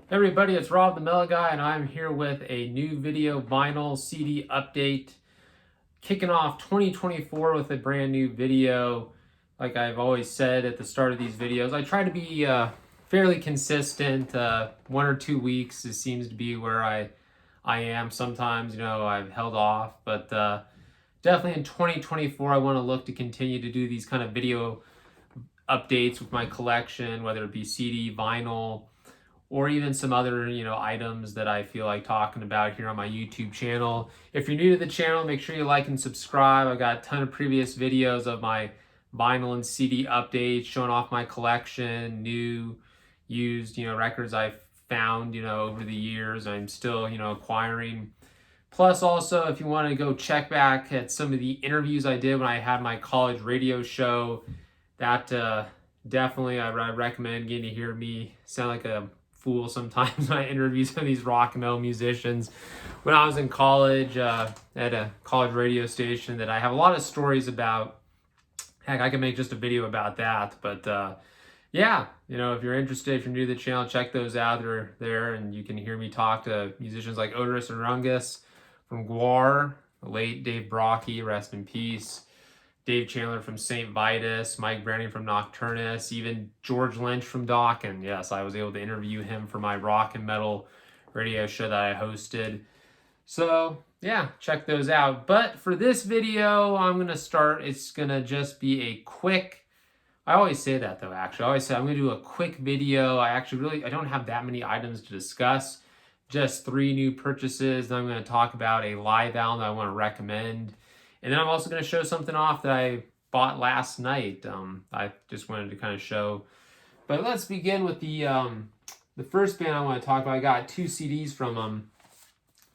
Hey everybody, it's Rob the Mellow Guy, and I'm here with a new video vinyl CD update, kicking off 2024 with a brand new video. Like I've always said at the start of these videos, I try to be fairly consistent. 1 or 2 weeks it seems to be where I am. Sometimes, I've held off, but definitely in 2024, I want to look to continue to do these kind of video updates with my collection, whether it be CD, vinyl, or even some other, items that I feel like talking about here on my YouTube channel. If you're new to the channel, make sure you like and subscribe. I've got a ton of previous videos of my vinyl and CD updates showing off my collection, new, used, records I've found, over the years. I'm still, acquiring. Plus, also, if you want to go check back at some of the interviews I did when I had my college radio show, that definitely I recommend getting to hear me sound like a fool sometimes when I interview some of these rock and metal musicians. When I was in college, at a college radio station, that I have a lot of stories about. Heck, I can make just a video about that. But yeah, if you're interested, if you're new to the channel, check those out. They're there, and you can hear me talk to musicians like Oderus and Rungus from Gwar, the late Dave Brockie, rest in peace. Dave Chandler from St. Vitus, Mike Browning from Nocturnus, even George Lynch from Dokken. Yes, I was able to interview him for my rock and metal radio show that I hosted. So, yeah, check those out. But for this video, it's going to just be a quick, I always say that though, actually. I always say I'm going to do a quick video. I don't have that many items to discuss. Just 3 new purchases. Then I'm going to talk about a live album that I want to recommend. And then I'm also going to show something off that I bought last night. I just wanted to kind of show. But let's begin with the first band I want to talk about. I got 2 CDs from them.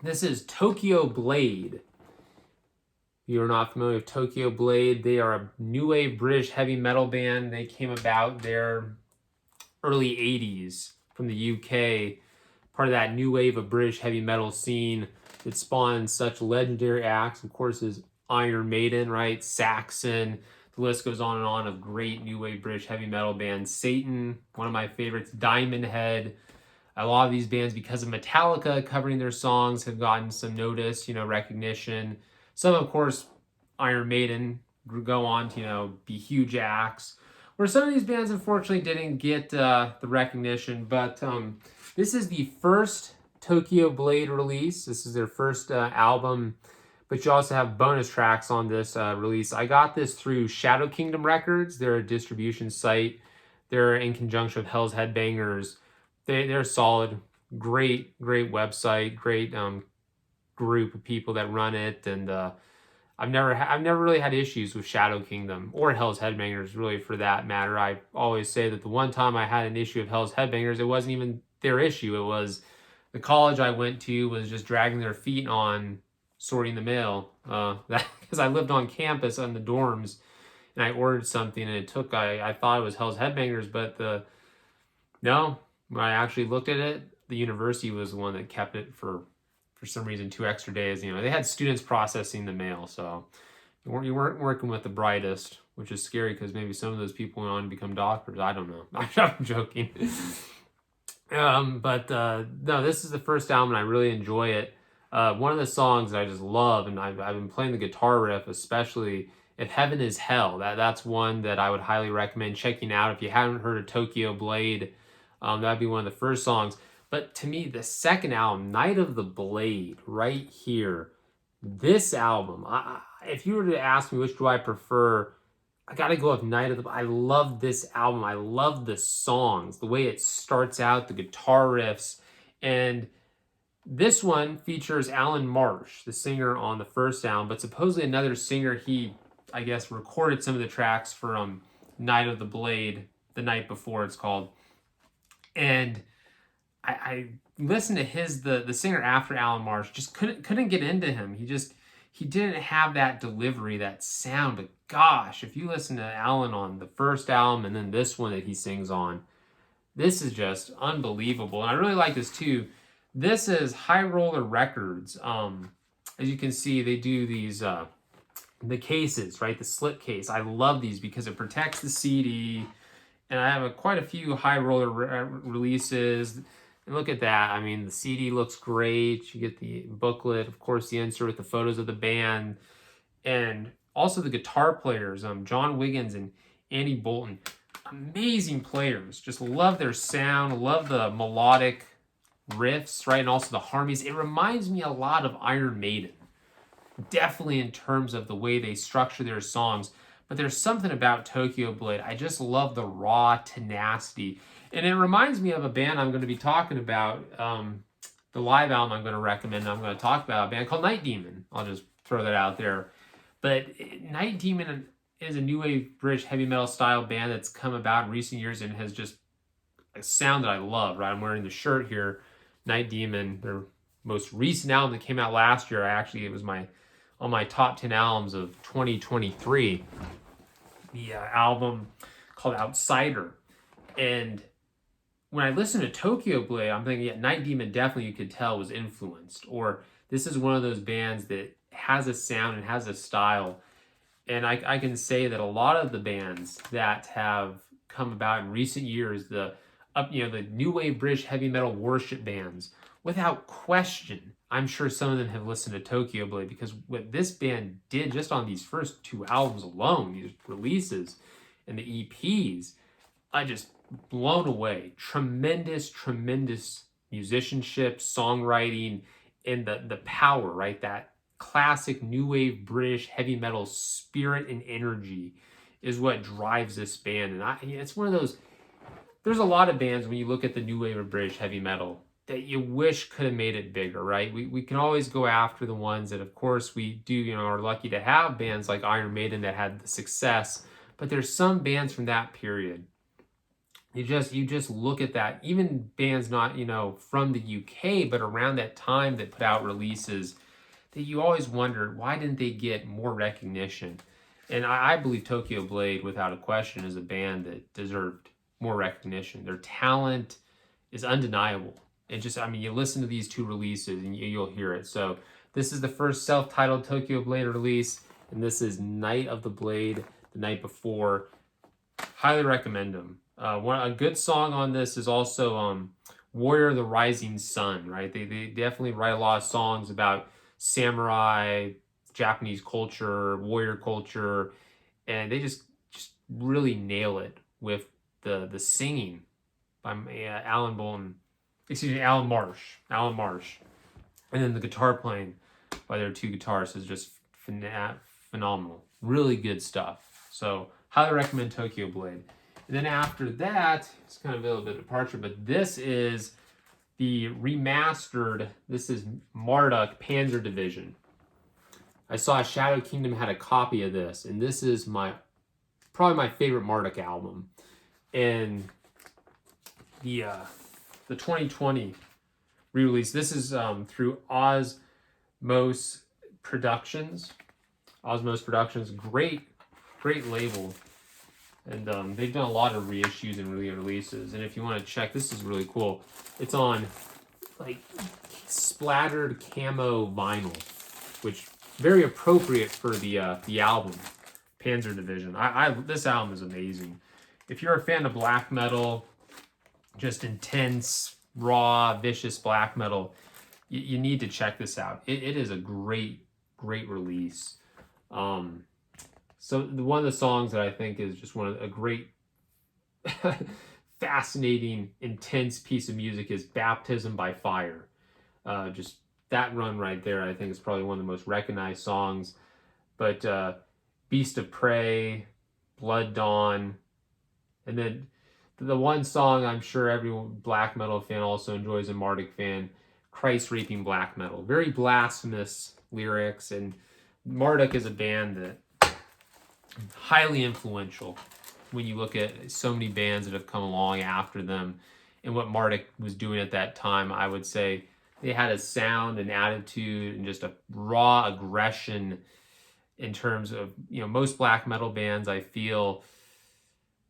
This is Tokyo Blade. If you're not familiar with Tokyo Blade, they are a new wave British heavy metal band. They came about their early 80s from the UK. Part of that new wave of British heavy metal scene that spawned such legendary acts, of course, as Iron Maiden, right? Saxon, the list goes on and on of great new wave British heavy metal bands. Satan, one of my favorites. Diamond Head. A lot of these bands, because of Metallica covering their songs, have gotten some notice, recognition. Some, of course, Iron Maiden go on to, be huge acts. Where some of these bands, unfortunately, didn't get the recognition. But this is the first Tokyo Blade release. This is their first album. But you also have bonus tracks on this release. I got this through Shadow Kingdom Records. They're a distribution site. They're in conjunction with Hell's Headbangers. They're solid, great website, great group of people that run it. And I've never really had issues with Shadow Kingdom or Hell's Headbangers, really, for that matter. I always say that the one time I had an issue with Hell's Headbangers, it wasn't even their issue. It was the college I went to was just dragging their feet on sorting the mail, because I lived on campus in the dorms, and I ordered something, and it took, I thought it was Hell's Headbangers, but no, when I actually looked at it, the university was the one that kept it for some reason 2 extra days. They had students processing the mail, so you weren't working with the brightest, which is scary because maybe some of those people went on to become doctors. I don't know. I'm joking. But no, this is the first album, and I really enjoy it. One of the songs that I just love, and I've been playing the guitar riff, especially If Heaven is Hell. That's one that I would highly recommend checking out. If you haven't heard of Tokyo Blade, that'd be one of the first songs. But to me, the second album, Night of the Blade, right here, this album, if you were to ask me which do I prefer, I gotta go with Night of the Blade. I love this album. I love the songs, the way it starts out, the guitar riffs, and this one features Alan Marsh, the singer on the first album, but supposedly another singer, he, I guess, recorded some of the tracks for Night of the Blade, the night before it's called. And I listened to the singer after Alan Marsh, just couldn't get into him. He didn't have that delivery, that sound. But gosh, if you listen to Alan on the first album and then this one that he sings on, this is just unbelievable. And I really like this too. This is High Roller Records. As you can see, they do these, the cases, right? The slip case. I love these because it protects the CD. And I have quite a few High Roller releases. And look at that. I mean, the CD looks great. You get the booklet, of course, the insert with the photos of the band, and also the guitar players, John Wiggins and Andy Bolton. Amazing players. Just love their sound, love the melodic riffs, right? And also the harmonies. It reminds me a lot of Iron Maiden, definitely in terms of the way they structure their songs. But there's something about Tokyo Blade. I just love the raw tenacity. And it reminds me of a band I'm going to be talking about. The live album I'm going to recommend, I'm going to talk about a band called Night Demon. I'll just throw that out there. But Night Demon is a new wave British heavy metal style band that's come about in recent years and has just a sound that I love, right? I'm wearing the shirt here, Night Demon, their most recent album that came out last year. It was on my top 10 albums of 2023. The album called Outsider. And when I listen to Tokyo Blade, I'm thinking, yeah, Night Demon definitely you could tell was influenced. Or this is one of those bands that has a sound and has a style. And I can say that a lot of the bands that have come about in recent years, the new wave British heavy metal worship bands, without question, I'm sure some of them have listened to Tokyo Blade, because what this band did just on these first two albums alone, these releases and the EPs, I just blown away. Tremendous, tremendous musicianship, songwriting, and the power, right? That classic new wave British heavy metal spirit and energy is what drives this band. And it's one of those, there's a lot of bands when you look at the new wave of British heavy metal that you wish could have made it bigger, right? We can always go after the ones that, of course, we do, are lucky to have bands like Iron Maiden that had the success, but there's some bands from that period. You just look at that, even bands not, from the UK, but around that time that put out releases that you always wonder, why didn't they get more recognition? And I believe Tokyo Blade, without a question, is a band that deserved more recognition. Their talent is undeniable. And you listen to these two releases and you'll hear it. So this is the first self-titled Tokyo Blade release, and this is Night of the Blade, the night before. Highly recommend them. A good song on this is also Warrior of the Rising Sun, right? They definitely write a lot of songs about samurai, Japanese culture, warrior culture, and they just really nail it with the singing by Alan Marsh, and then the guitar playing by their two guitarists is just phenomenal. Really good stuff. So highly recommend Tokyo Blade. And then after that, it's kind of a little bit of departure, but this is the remastered, this is Marduk Panzer Division. I saw Shadow Kingdom had a copy of this, and this is probably my favorite Marduk album. And the 2020 re-release, this is through Osmose Productions. Osmose Productions, great label. And they've done a lot of reissues and re-releases. And if you want to check, this is really cool. It's on like splattered camo vinyl, which very appropriate for the album Panzer Division. This album is amazing. If you're a fan of black metal, just intense, raw, vicious black metal, you need to check this out. It is a great release. So one of the songs that I think is just a great, fascinating, intense piece of music is Baptism by Fire. Just that run right there, I think, is probably one of the most recognized songs. But Beast of Prey, Blood Dawn, and then the one song I'm sure every black metal fan also enjoys, a Marduk fan, Christ Raping Black Metal. Very blasphemous lyrics, and Marduk is a band that highly influential when you look at so many bands that have come along after them and what Marduk was doing at that time. I would say they had a sound and attitude and just a raw aggression in terms of, most black metal bands, I feel,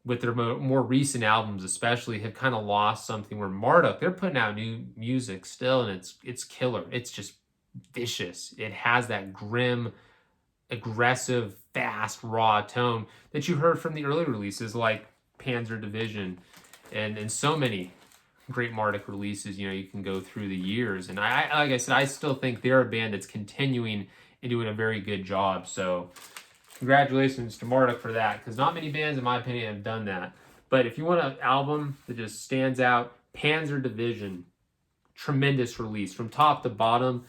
with their more recent albums especially, have kind of lost something, where Marduk, they're putting out new music still, and it's killer. It's just vicious. It has that grim, aggressive, fast, raw tone that you heard from the early releases like Panzer Division and so many great Marduk releases, you can go through the years. And like I said, I still think they're a band that's continuing and doing a very good job. So congratulations to Marduk for that, because not many bands, in my opinion, have done that. But if you want an album that just stands out, Panzer Division, tremendous release from top to bottom.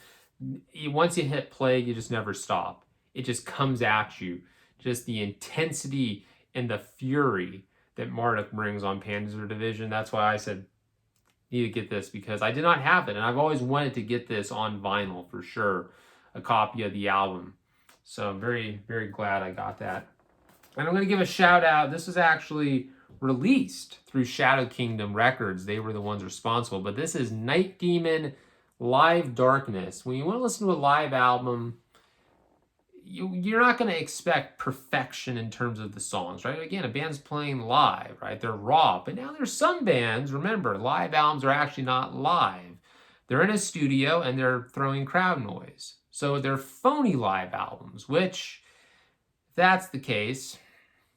Once you hit play, you just never stop. It just comes at you. Just the intensity and the fury that Marduk brings on Panzer Division. That's why I said, need to get this, because I did not have it. And I've always wanted to get this on vinyl for sure, a copy of the album. So I'm very, very glad I got that. And I'm going to give a shout out. This was actually released through Shadow Kingdom Records. They were the ones responsible. But this is Night Demon Live Darkness. When you want to listen to a live album, you're not going to expect perfection in terms of the songs, right? Again, a band's playing live, right? They're raw. But now there's some bands, remember, live albums are actually not live. They're in a studio and they're throwing crowd noise. So they're phony live albums, which, if that's the case,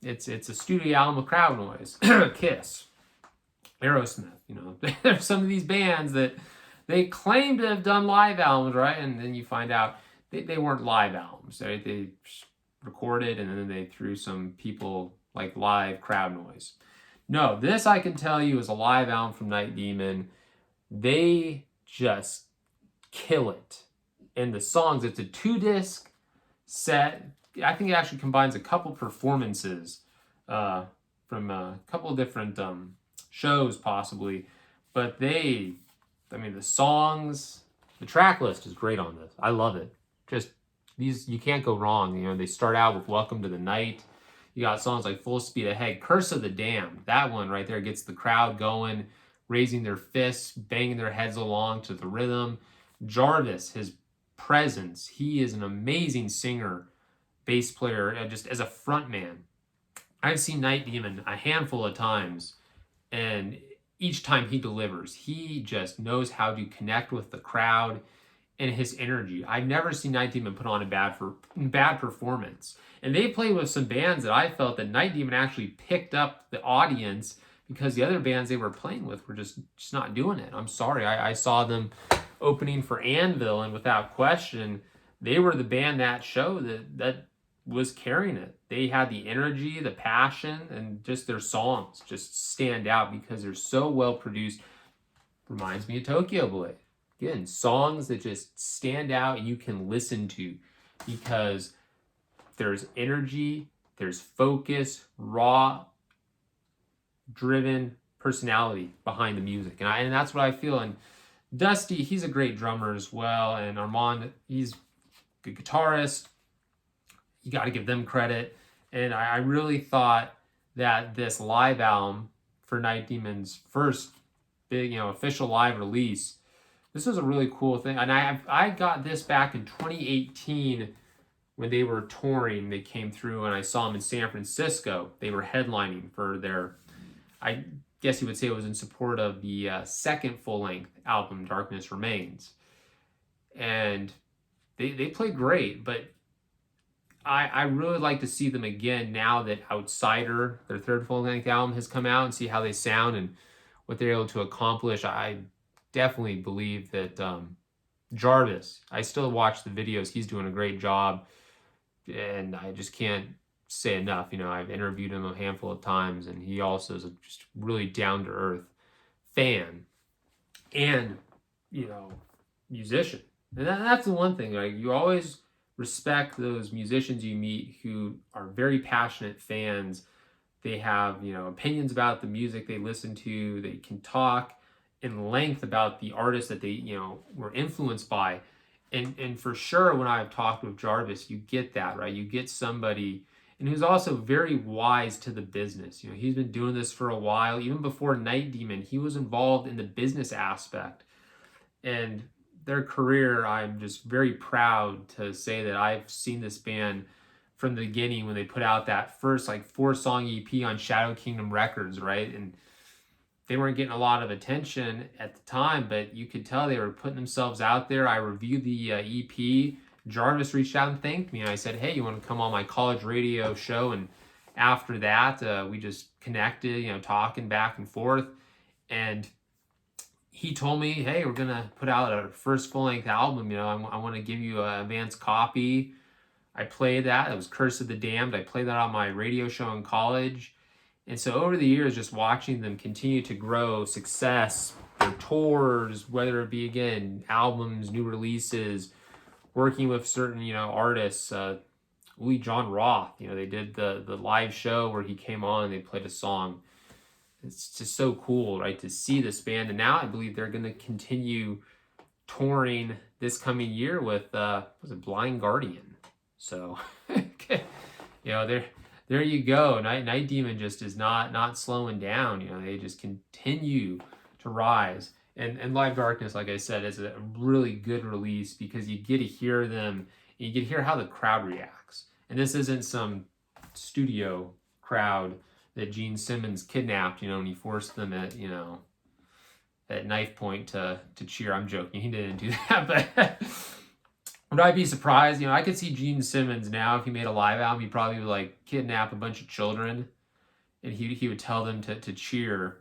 it's a studio album with crowd noise. Kiss, Aerosmith, there's some of these bands that they claim to have done live albums, right? And then you find out they weren't live albums. Right? They recorded and then they threw some people like live crowd noise. No, this I can tell you is a live album from Night Demon. They just kill it. And the songs, it's a 2-disc set. I think it actually combines a couple performances from a couple of different shows possibly. But the songs, the track list is great on this. I love it. Just these, you can't go wrong. They start out with Welcome to the Night. You got songs like Full Speed Ahead, Curse of the Damned. That one right there gets the crowd going, raising their fists, banging their heads along to the rhythm. Jarvis, his presence, he is an amazing singer, bass player, just as a front man. I've seen Night Demon a handful of times, and each time he delivers, he just knows how to connect with the crowd and his energy. I've never seen Night Demon put on a bad performance. And they played with some bands that I felt that Night Demon actually picked up the audience, because the other bands they were playing with were just not doing it. I'm sorry. I saw them opening for Anvil, and without question, they were the band that show that was carrying it. They had the energy, the passion, and just their songs just stand out because they're so well produced. Reminds me of Tokyo Blade. Again, songs that just stand out and you can listen to because there's energy, there's focus, raw, driven personality behind the music. And that's what I feel. And Dusty, he's a great drummer as well. And Armand, he's a good guitarist. You got to give them credit. And I really thought that this live album for Night Demon's first big, official live release, this was a really cool thing. And I got this back in 2018 when they were touring. They came through and I saw them in San Francisco. They were headlining for their, I guess you would say it was in support of the second full-length album, Darkness Remains. And they played great, but I really like to see them again now that Outsider, their third full-length album, has come out, and see how they sound and what they're able to accomplish. I definitely believe that Jarvis, I still watch the videos. He's doing a great job, and I just can't say enough. I've interviewed him a handful of times, and he also is a just really down-to-earth fan and, musician. And that's the one thing. Like, you always respect those musicians you meet who are very passionate fans. They have, opinions about the music they listen to. They can talk in length about the artists that they, were influenced by. And for sure, when I've talked with Jarvis, you get that, right? You get somebody and who's also very wise to the business. He's been doing this for a while. Even before Night Demon, he was involved in the business aspect. And their career, I'm just very proud to say that I've seen this band from the beginning when they put out that first 4-song EP on Shadow Kingdom Records, right? And they weren't getting a lot of attention at the time, but you could tell they were putting themselves out there. I reviewed the EP. Jarvis reached out and thanked me, and I said, hey, you want to come on my college radio show? And after that, we just connected, talking back and forth. And he told me, hey, we're going to put out our first full-length album. I want to give you an advance copy. I played that. It was Curse of the Damned. I played that on my radio show in college. And so over the years, just watching them continue to grow, success, their tours, whether it be, again, albums, new releases, working with certain, artists, Lee John Roth, they did the live show where he came on and they played a song. It's just so cool, right, to see this band. And now I believe they're going to continue touring this coming year with, was it Blind Guardian? So, there you go. Night Demon just is not slowing down. They just continue to rise. And Live Darkness, like I said, is a really good release because you get to hear them, and you get to hear how the crowd reacts. And this isn't some studio crowd that Gene Simmons kidnapped, and he forced them at knife point to cheer. I'm joking. He didn't do that, but would I be surprised? I could see Gene Simmons now, if he made a live album, he'd probably would kidnap a bunch of children and he would tell them to cheer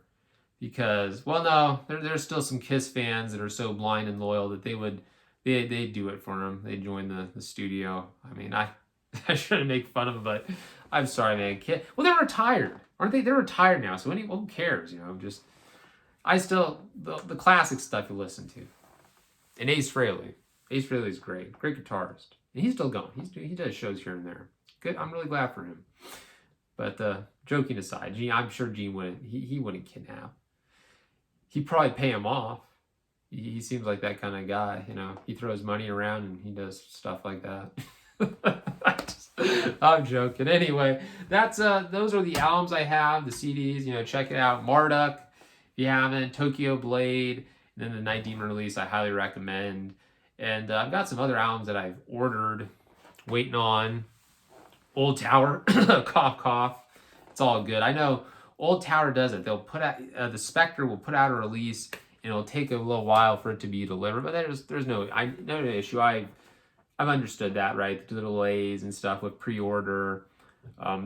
because, well, no, there's still some Kiss fans that are so blind and loyal that they'd do it for him. They'd join the studio. I mean, I shouldn't make fun of them, but I'm sorry, man. Well, they're retired, aren't they? They're retired now, so who cares? I still, the classic stuff you listen to. And Ace Frehley. Ace Frehley's great guitarist. And he's still going. He does shows here and there. Good. I'm really glad for him. But joking aside, I'm sure Gene wouldn't. He wouldn't kidnap. He'd probably pay him off. He seems like that kind of guy. He throws money around and he does stuff like that. I'm joking. Anyway, that's those are the albums I have, the CDs. Check it out. Marduk, if you haven't. Tokyo Blade, and then the Night Demon release. I highly recommend. And I've got some other albums that I've ordered, waiting on. Old Tower, cough, cough. It's all good. I know Old Tower does it. They'll put out, the Spectre will put out a release, and it'll take a little while for it to be delivered. But there's no issue. I've understood that, right? The delays and stuff with pre-order.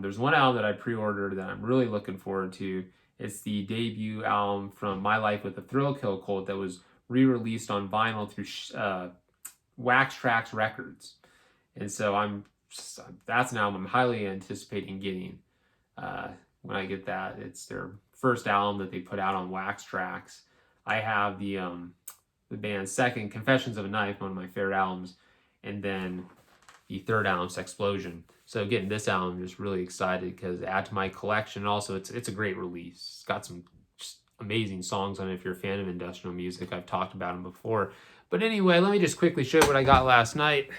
There's one album that I pre-ordered that I'm really looking forward to. It's the debut album from My Life with the Thrill Kill Cult that was re-released on vinyl through Wax Trax Records, and so that's an album I'm highly anticipating getting. When I get that, it's their first album that they put out on Wax Trax. I have the band's second, Confessions of a Knife, one of my favorite albums, and then the third album, Sexplosion. So getting this album, I'm just really excited because add to my collection. Also, it's a great release. It's got some amazing songs on it if you're a fan of industrial music. I've talked about them before. But anyway, let me just quickly show you what I got last night.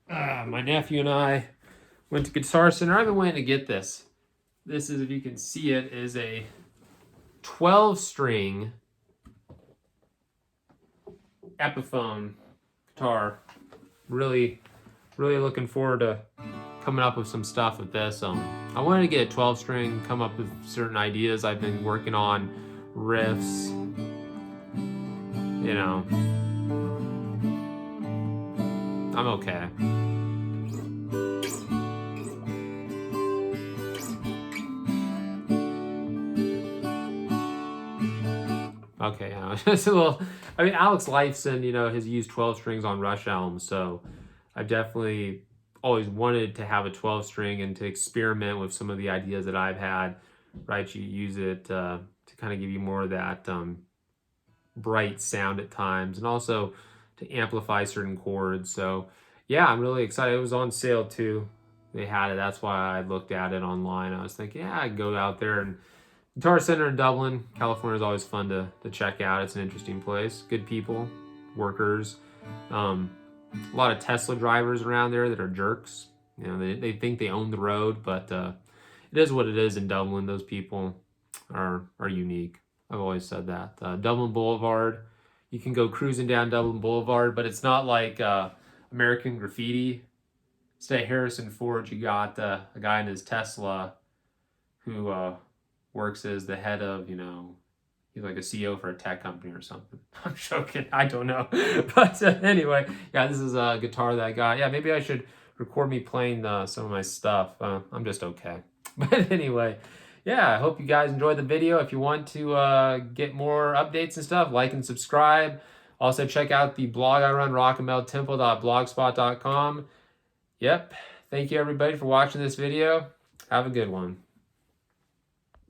My nephew and I went to Guitar Center. I've been waiting to get this. This is, if you can see it, is a 12-string Epiphone guitar. Really, really looking forward to coming up with some stuff with this. I wanted to get a 12-string, come up with certain ideas. I've been working on riffs, I'm okay. Okay, it's a little, Alex Lifeson, has used 12 strings on Rush albums, so I've definitely always wanted to have a 12-string and to experiment with some of the ideas that I've had, right? You use it to kind of give you more of that bright sound at times, and also to amplify certain chords. So yeah, I'm really excited. It was on sale too. They had it. That's why I looked at it online. I was thinking, yeah, I'd go out there. And Guitar Center in Dublin, California is always fun to check out. It's an interesting place. Good people, workers. A lot of Tesla drivers around there that are jerks. They think they own the road, but it is what it is in Dublin. Those people are unique. I've always said that. Dublin Boulevard, you can go cruising down Dublin Boulevard, but it's not like American Graffiti. Instead of Harrison Ford, you got a guy in his Tesla who works as the head of, he's like a CEO for a tech company or something. I'm joking. I don't know. But anyway, yeah, this is a guitar that I got. Yeah, maybe I should record me playing some of my stuff. I'm just okay. But anyway, yeah, I hope you guys enjoyed the video. If you want to get more updates and stuff, like and subscribe. Also, check out the blog I run, rockandmetaltemple.blogspot.com. Yep. Thank you, everybody, for watching this video. Have a good one.